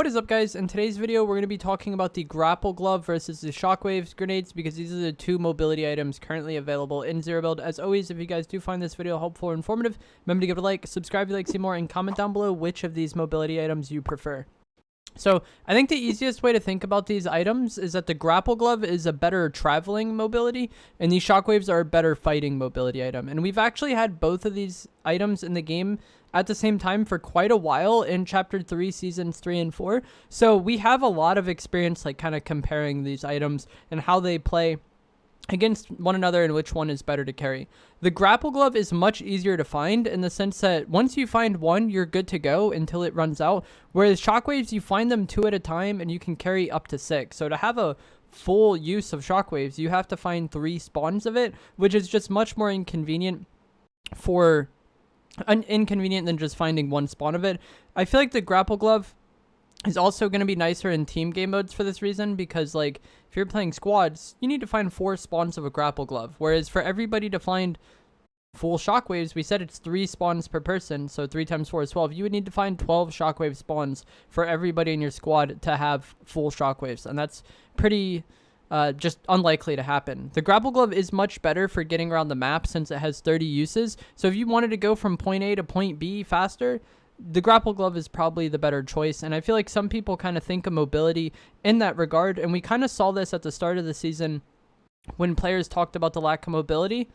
What is up, guys? In today's video, we're going to be talking about the Grapple Glove versus the Shockwave grenades, because these are the two mobility items currently available in Zero Build. As always, if you guys do find this video helpful or informative, remember to give it a like, subscribe if you'd like to see more, and comment down below which of these mobility items you prefer. So I think the easiest way to think about these items is that the Grapple Glove is a better traveling mobility, and these Shockwaves are a better fighting mobility item. And we've actually had both of these items in the game at the same time for quite a while in Chapter 3, Seasons 3 and 4. So we have a lot of experience like kind of comparing these items and how they play against one another and which one is better to carry. The Grapple Glove is much easier to find in the sense that once you find one, you're good to go until it runs out. Whereas Shockwaves, you find them 2 at a time and you can carry up to 6. So to have a full use of Shockwaves, you have to find 3 spawns of it, which is just much more inconvenient than just finding one spawn of it. I feel like the Grapple Glove is also going to be nicer in team game modes for this reason, because like if you're playing squads, you need to find 4 spawns of a Grapple Glove, whereas for everybody to find full Shockwaves, we said it's 3 spawns per person, so 3 times 4 is 12. You would need to find 12 Shockwave spawns for everybody in your squad to have full Shockwaves, and that's pretty just unlikely to happen. The Grapple Glove is much better for getting around the map since it has 30 uses. So if you wanted to go from point A to point B faster, the Grapple Glove is probably the better choice. And I feel like some people kind of think of mobility in that regard. And we kind of saw this at the start of the season when players talked about the lack of mobility.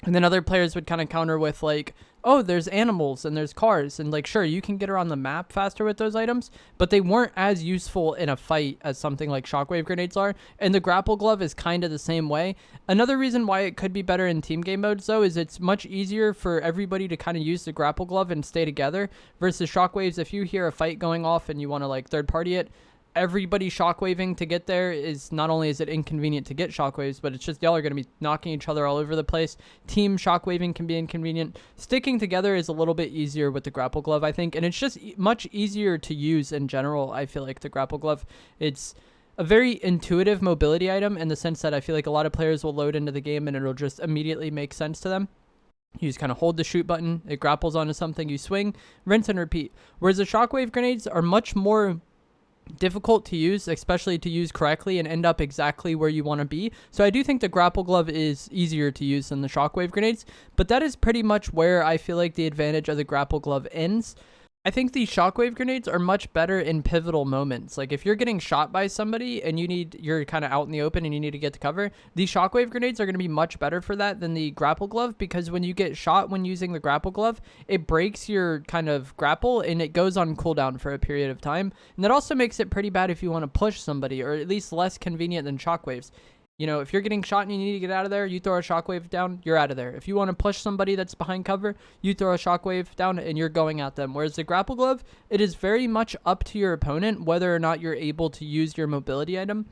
And then other players would kind of counter with like, oh, there's animals and there's cars. And like, sure, you can get around the map faster with those items, but they weren't as useful in a fight as something like Shockwave grenades are. And the Grapple Glove is kind of the same way. Another reason why it could be better in team game modes, though, is it's much easier for everybody to kind of use the Grapple Glove and stay together versus Shockwaves. If you hear a fight going off and you want to like third party it, everybody shockwaving to get there is not only is it inconvenient to get shockwaves, but it's just y'all are going to be knocking each other all over the place. Team shockwaving can be inconvenient. Sticking together is a little bit easier with the Grapple Glove, I think, and it's just much easier to use in general. I feel like the Grapple Glove, it's a very intuitive mobility item in the sense that I feel like a lot of players will load into the game and it'll just immediately make sense to them. You just kind of hold the shoot button, it grapples onto something, you swing, rinse and repeat. Whereas the shockwave grenades are much more difficult to use, especially to use correctly and end up exactly where you want to be. So I do think the Grapple Glove is easier to use than the Shockwave grenades, but that is pretty much where I feel like the advantage of the Grapple Glove ends. I think the Shockwave grenades are much better in pivotal moments. Like if you're getting shot by somebody and you're kind of out in the open and you need to get to cover, the Shockwave grenades are going to be much better for that than the Grapple Glove, because when you get shot when using the Grapple Glove, it breaks your kind of grapple and it goes on cooldown for a period of time. And that also makes it pretty bad if you want to push somebody, or at least less convenient than Shockwaves. You know, if you're getting shot and you need to get out of there, you throw a Shockwave down, you're out of there. If you want to push somebody that's behind cover, you throw a Shockwave down and you're going at them. Whereas the Grapple Glove, it is very much up to your opponent whether or not you're able to use your mobility item.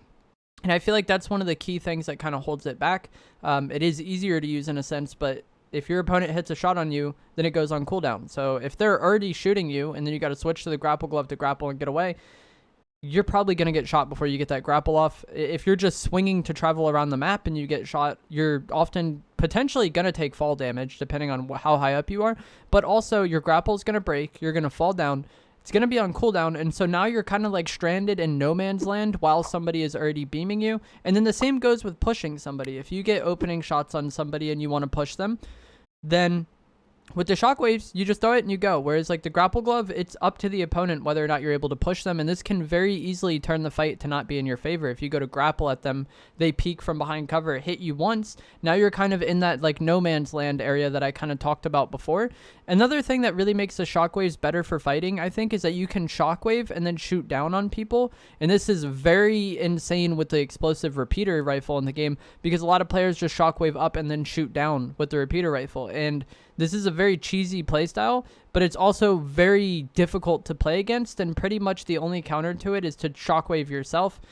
And I feel like that's one of the key things that kind of holds it back. It is easier to use in a sense, but if your opponent hits a shot on you, then it goes on cooldown. So if they're already shooting you and then you got to switch to the Grapple Glove to grapple and get away, you're probably going to get shot before you get that grapple off. If you're just swinging to travel around the map and you get shot, you're often potentially going to take fall damage depending on how high up you are. But also your grapple is going to break. You're going to fall down. It's going to be on cooldown. And so now you're kind of like stranded in no man's land while somebody is already beaming you. And then the same goes with pushing somebody. If you get opening shots on somebody and you want to push them, then with the Shockwaves, you just throw it and you go. Whereas like the Grapple Glove, it's up to the opponent whether or not you're able to push them. And this can very easily turn the fight to not be in your favor. If you go to grapple at them, they peek from behind cover, hit you once. Now you're kind of in that like no man's land area that I kind of talked about before. Another thing that really makes the Shockwaves better for fighting, I think, is that you can Shockwave and then shoot down on people. And this is very insane with the explosive repeater rifle in the game, because a lot of players just Shockwave up and then shoot down with the repeater rifle. And this is a very cheesy playstyle, but it's also very difficult to play against, and pretty much the only counter to it is to Shockwave yourself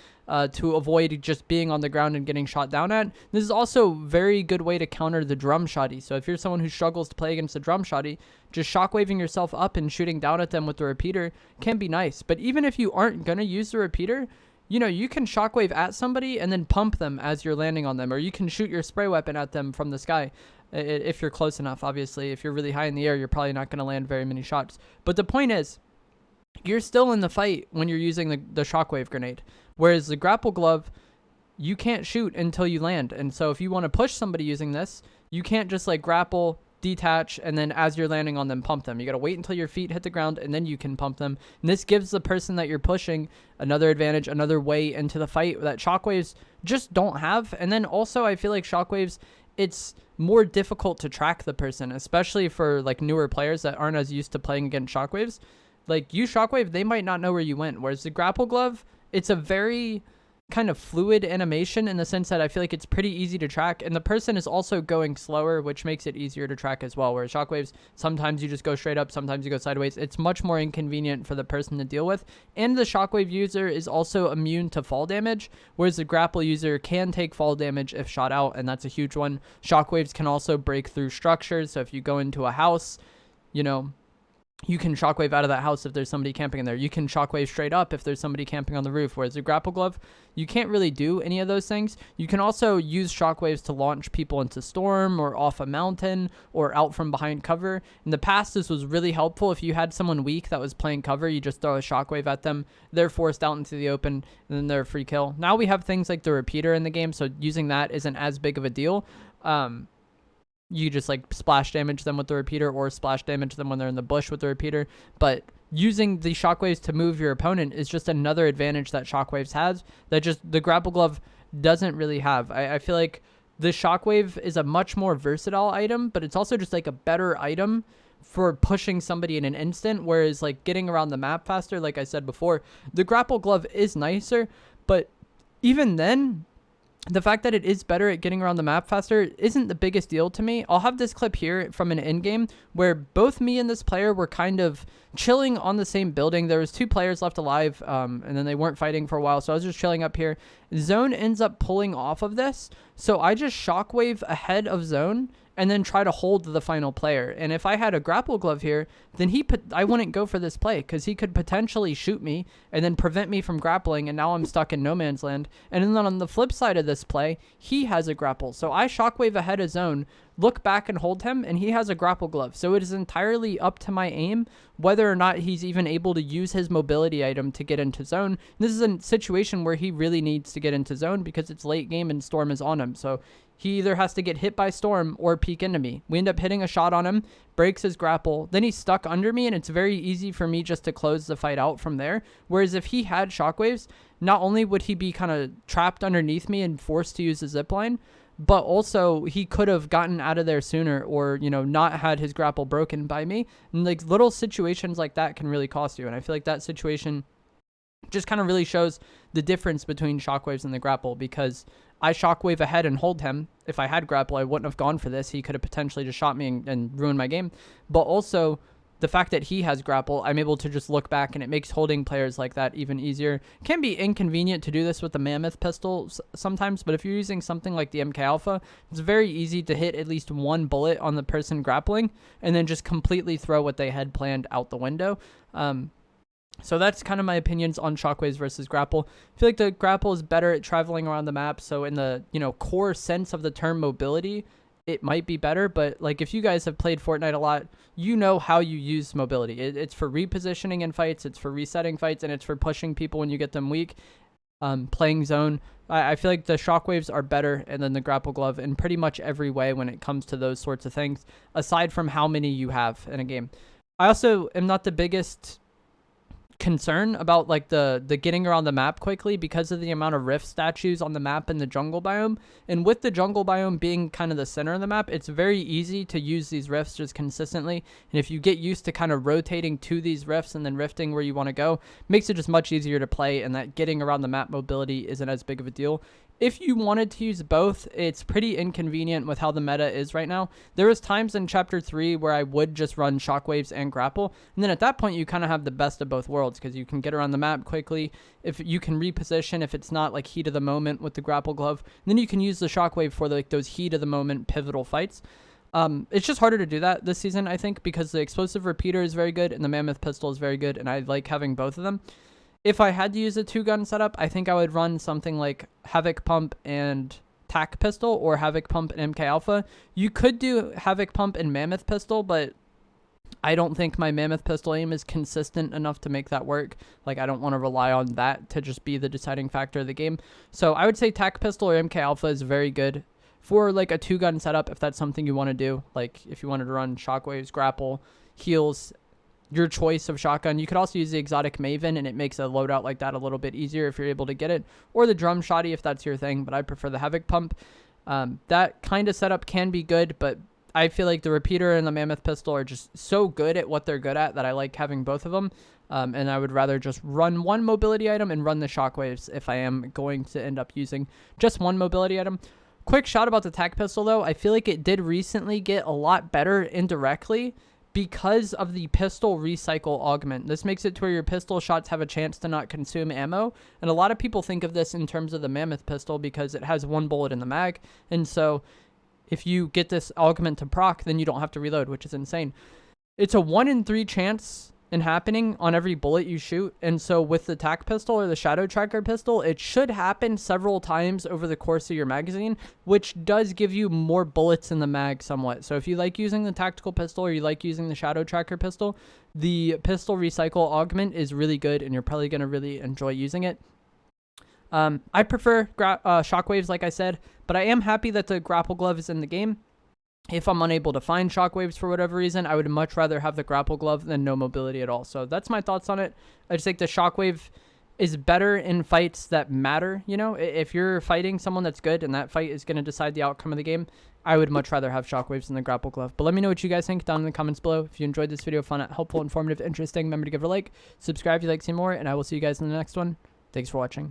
to avoid just being on the ground and getting shot down at. This is also a very good way to counter the drum shotty. So if you're someone who struggles to play against the drum shotty, just Shockwaving yourself up and shooting down at them with the repeater can be nice. But even if you aren't going to use the repeater, you know, you can Shockwave at somebody and then pump them as you're landing on them, or you can shoot your spray weapon at them from the sky. If you're close enough, obviously. If you're really high in the air, you're probably not going to land very many shots. But the point is, you're still in the fight when you're using the Shockwave grenade. Whereas the grapple glove, you can't shoot until you land. And so if you want to push somebody using this, you can't just like grapple, detach, and then as you're landing on them, pump them. You got to wait until your feet hit the ground and then you can pump them. And this gives the person that you're pushing another advantage, another way into the fight that Shockwaves just don't have. And then also I feel like Shockwaves, it's more difficult to track the person, especially for like newer players that aren't as used to playing against Shockwaves. Like you Shockwave, they might not know where you went. Whereas the grapple glove, it's a very kind of fluid animation in the sense that I feel like it's pretty easy to track, and the person is also going slower, which makes it easier to track as well. Whereas Shockwaves, sometimes you just go straight up, sometimes you go sideways. It's much more inconvenient for the person to deal with. And the Shockwave user is also immune to fall damage, whereas the grapple user can take fall damage if shot out, and that's a huge one. Shockwaves can also break through structures, so if you go into a house, you know, you can shockwave out of that house if there's somebody camping in there. You can shockwave straight up if there's somebody camping on the roof. Whereas the grapple glove, you can't really do any of those things. You can also use shockwaves to launch people into storm or off a mountain or out from behind cover. In the past, this was really helpful. If you had someone weak that was playing cover, you just throw a shockwave at them. They're forced out into the open, and then they're a free kill. Now we have things like the repeater in the game, so using that isn't as big of a deal. You just like splash damage them with the repeater or splash damage them when they're in the bush with the repeater. But using the shockwaves to move your opponent is just another advantage that shockwaves has that just the grapple glove doesn't really have. I feel like the shockwave is a much more versatile item, but it's also just like a better item for pushing somebody in an instant, whereas like getting around the map faster, like I said before, the grapple glove is nicer, but even then, the fact that it is better at getting around the map faster isn't the biggest deal to me. I'll have this clip here from an in-game where both me and this player were kind of chilling on the same building. There was 2 players left alive, and then they weren't fighting for a while, so I was just chilling up here. Zone ends up pulling off of this, so I just shockwave ahead of Zone and then try to hold the final player. And if I had a grapple glove here, then I wouldn't go for this play because he could potentially shoot me and then prevent me from grappling, and now I'm stuck in no man's land. And then on the flip side of this play, he has a grapple. So I shockwave ahead of Zone, look back and hold him, and he has a grapple glove. So it is entirely up to my aim whether or not he's even able to use his mobility item to get into Zone. And this is a situation where he really needs to get into Zone because it's late game and Storm is on him. So he either has to get hit by Storm or peek into me. We end up hitting a shot on him, breaks his grapple, then he's stuck under me, and it's very easy for me just to close the fight out from there. Whereas if he had shockwaves, not only would he be kind of trapped underneath me and forced to use the zipline, but also he could have gotten out of there sooner or, you know, not had his grapple broken by me. And like little situations like that can really cost you. And I feel like that situation just kind of really shows the difference between shockwaves and the grapple, because I shockwave ahead and hold him. If I had grapple, I wouldn't have gone for this. He could have potentially just shot me and ruined my game. But also the fact that he has grapple, I'm able to just look back, and it makes holding players like that even easier. It can be inconvenient to do this with the Mammoth pistol sometimes, but if you're using something like the MK Alpha, it's very easy to hit at least one bullet on the person grappling and then just completely throw what they had planned out the window. So that's kind of my opinions on shockwaves versus grapple. I feel like the grapple is better at traveling around the map. So in the, you know, core sense of the term mobility, it might be better. But like if you guys have played Fortnite a lot, you know how you use mobility. It's for repositioning in fights, it's for resetting fights, and it's for pushing people when you get them weak. Playing zone. I feel like the shockwaves are better than the grapple glove in pretty much every way when it comes to those sorts of things, aside from how many you have in a game. I also am not the biggest concern about like the getting around the map quickly because of the amount of rift statues on the map in the jungle biome. And with the jungle biome being kind of the center of the map, it's very easy to use these rifts just consistently. And if you get used to kind of rotating to these rifts and then rifting where you want to go, makes it just much easier to play, and that getting around the map mobility isn't as big of a deal. If you wanted to use both, it's pretty inconvenient with how the meta is right now. There was times in Chapter 3 where I would just run shockwaves and grapple, and then at that point you kind of have the best of both worlds because you can get around the map quickly. If you can reposition, if it's not like heat of the moment with the grapple glove, then you can use the shockwave for like those heat of the moment pivotal fights. It's just harder to do that this season, I think, because the explosive repeater is very good and the mammoth pistol is very good, and I like having both of them. If I had to use a 2-gun setup, I think I would run something like Havoc Pump and Tac Pistol, or Havoc Pump and MK Alpha. You could do Havoc Pump and Mammoth Pistol, but I don't think my Mammoth pistol aim is consistent enough to make that work. Like, I don't want to rely on that to just be the deciding factor of the game. So I would say Tac Pistol or MK Alpha is very good for like a 2-gun setup if that's something you want to do. Like if you wanted to run Shockwaves, Grapple, Heals, your choice of shotgun. You could also use the exotic Maven, and it makes a loadout like that a little bit easier if you're able to get it, or the drum shotty if that's your thing, but I prefer the Havoc pump. That kind of setup can be good, but I feel like the repeater and the Mammoth pistol are just so good at what they're good at that I like having both of them. And I would rather just run one mobility item and run the Shockwaves if I am going to end up using just one mobility item. Quick shout about the Tac pistol though. I feel like it did recently get a lot better indirectly because of the pistol recycle augment. This makes it to where your pistol shots have a chance to not consume ammo. And a lot of people think of this in terms of the Mammoth pistol because it has 1 bullet in the mag. And so if you get this augment to proc, then you don't have to reload, which is insane. It's a 1 in 3 chance in happening on every bullet you shoot. And so with the Tac pistol or the Shadow Tracker pistol, it should happen several times over the course of your magazine, which does give you more bullets in the mag somewhat. So if you like using the tactical pistol or you like using the Shadow Tracker pistol, the pistol recycle augment is really good and you're probably going to really enjoy using it. I prefer Shockwaves, like I said, but I am happy that the Grapple Glove is in the game. If I'm unable to find Shockwaves for whatever reason, I would much rather have the Grapple Glove than no mobility at all. So that's my thoughts on it. I just think the Shockwave is better in fights that matter. You know, if you're fighting someone that's good and that fight is going to decide the outcome of the game, I would much rather have Shockwaves than the Grapple Glove. But let me know what you guys think down in the comments below. If you enjoyed this video, found it helpful, informative, interesting, remember to give it a like, subscribe if you'd like to see more, and I will see you guys in the next one. Thanks for watching.